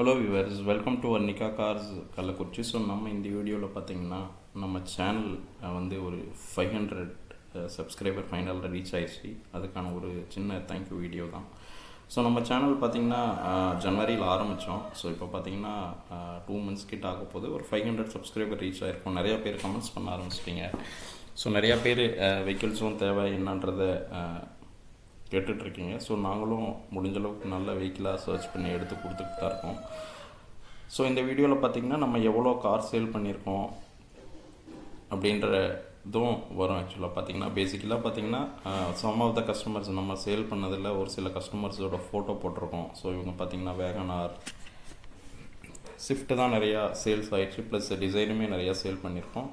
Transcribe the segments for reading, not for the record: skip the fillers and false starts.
Hello viewers, welcome to Arnika cars Kallakurichi. So நம்ம இந்த வீடியோவில் பார்த்திங்கன்னா நம்ம சேனல் வந்து ஒரு 500 சப்ஸ்கிரைபர் ஃபைனலில் ரீச் ஆயிடுச்சு. அதுக்கான ஒரு சின்ன தேங்க்யூ வீடியோ தான். ஸோ நம்ம சேனல் பார்த்திங்கன்னா ஜனவரியில் ஆரம்பித்தோம். ஸோ இப்போ பார்த்திங்கன்னா 2 months கிட்ட ஆக போது ஒரு 500 சப்ஸ்கிரைபர் ரீச் ஆகிருக்கும். நிறையா பேர் கமெண்ட்ஸ் பண்ண ஆரம்பிச்சிட்டிங்க. ஸோ நிறையா பேர் வெஹிக்கிள்ஸும் தேவை என்னன்றதை கேட்டுட்ருக்கீங்க. ஸோ நாங்களும் முடிஞ்சளவுக்கு நல்ல வெஹிக்கிளாக சர்ச் பண்ணி எடுத்து கொடுத்துட்டு தான் இருக்கோம். ஸோ இந்த வீடியோவில் பார்த்திங்கன்னா நம்ம எவ்வளோ கார் சேல் பண்ணியிருக்கோம் அப்படின்ற இதுவும் வரும். ஆக்சுவலாக பார்த்திங்கன்னா பேசிக்கலாக பார்த்திங்கன்னா சம் ஆஃப் த கஸ்டமர்ஸ் நம்ம சேல் பண்ணதில் ஒரு சில கஸ்டமர்ஸோட ஃபோட்டோ போட்டிருக்கோம். ஸோ இவங்க பார்த்திங்கன்னா வேகனார், ஸ்விஃப்ட்டு தான் நிறையா சேல்ஸ் ஆகிடுச்சு. ப்ளஸ் டிசைனுமே நிறையா சேல் பண்ணியிருக்கோம்.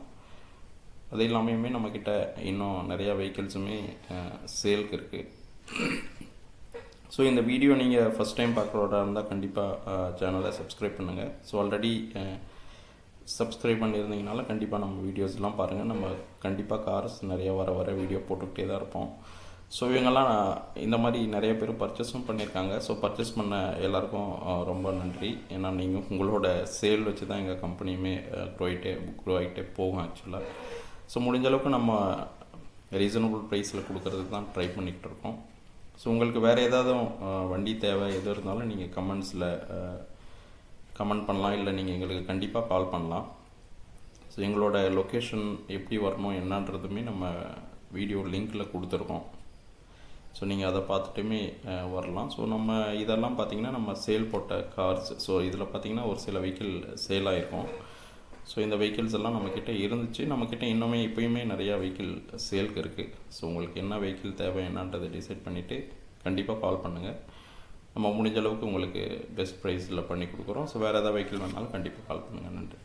அது இல்லாமையுமே நம்மக்கிட்ட இன்னும் நிறையா வெஹிக்கிள்ஸுமே சேலுக்கு இருக்குது. ஸோ இந்த வீடியோ நீங்கள் ஃபஸ்ட் டைம் பார்க்குறதா இருந்தால் கண்டிப்பாக சேனலை சப்ஸ்கிரைப் பண்ணுங்கள். ஸோ ஆல்ரெடி சப்ஸ்கிரைப் பண்ணியிருந்தீங்கனால கண்டிப்பாக நம்ம வீடியோஸ்லாம் பாருங்கள். நம்ம கண்டிப்பாக கார்ஸ் நிறையா வர வீடியோ போட்டுக்கிட்டே தான் இருப்போம். ஸோ இவங்கெல்லாம் இந்த மாதிரி நிறைய பேர் பர்ச்சேஸும் பண்ணியிருக்காங்க. ஸோ பர்ச்சேஸ் பண்ண எல்லாருக்கும் ரொம்ப நன்றி. ஏன்னா நீங்கள் உங்களோட சேல் வச்சு தான் எங்கள் கம்பெனியுமே க்ரோ ஆகிட்டே போகும் ஆக்சுவலாக. ஸோ முடிஞ்ச அளவுக்கு நம்ம ரீசனபிள் ப்ரைஸில் கொடுக்கறதுக்கு தான் ட்ரை பண்ணிக்கிட்டு இருக்கோம். ஸோ உங்களுக்கு வேறு ஏதாவது வண்டி தேவை எது இருந்தாலும் நீங்கள் கமெண்ட்ஸில் கமெண்ட் பண்ணலாம், இல்லை நீங்கள் எங்களுக்கு கண்டிப்பாக கால் பண்ணலாம். ஸோ எங்களோட லொக்கேஷன் எப்படி வரணும் என்னன்றதுமே நம்ம வீடியோ லிங்க்கில் கொடுத்துருக்கோம். ஸோ நீங்கள் அதை பார்த்துட்டுமே வரலாம். ஸோ நம்ம இதெல்லாம் பார்த்திங்கன்னா நம்ம சேல் போட்ட கார்ஸ். ஸோ இதில் பார்த்திங்கன்னா ஒரு சில வெஹிக்கிள் சேல் ஆகிருக்கும். ஸோ இந்த வெஹிக்கிள்ஸ் எல்லாம் நம்மக்கிட்ட இருந்துச்சு. நம்மக்கிட்ட இன்னுமே இப்போயுமே நிறையா வெஹிக்கிள் சேலுக்கு இருக்குது. ஸோ உங்களுக்கு என்ன வெஹிக்கிள் தேவை என்னன்றதை டிசைட் பண்ணிவிட்டு கண்டிப்பாக கால் பண்ணுங்கள். நம்ம முடிஞ்ச அளவுக்கு உங்களுக்கு பெஸ்ட் ப்ரைஸில் பண்ணி கொடுக்குறோம். ஸோ வேறு ஏதாவது வெஹிக்கிள் வேணாலும் கண்டிப்பாக கால் பண்ணுங்கள். நன்றி.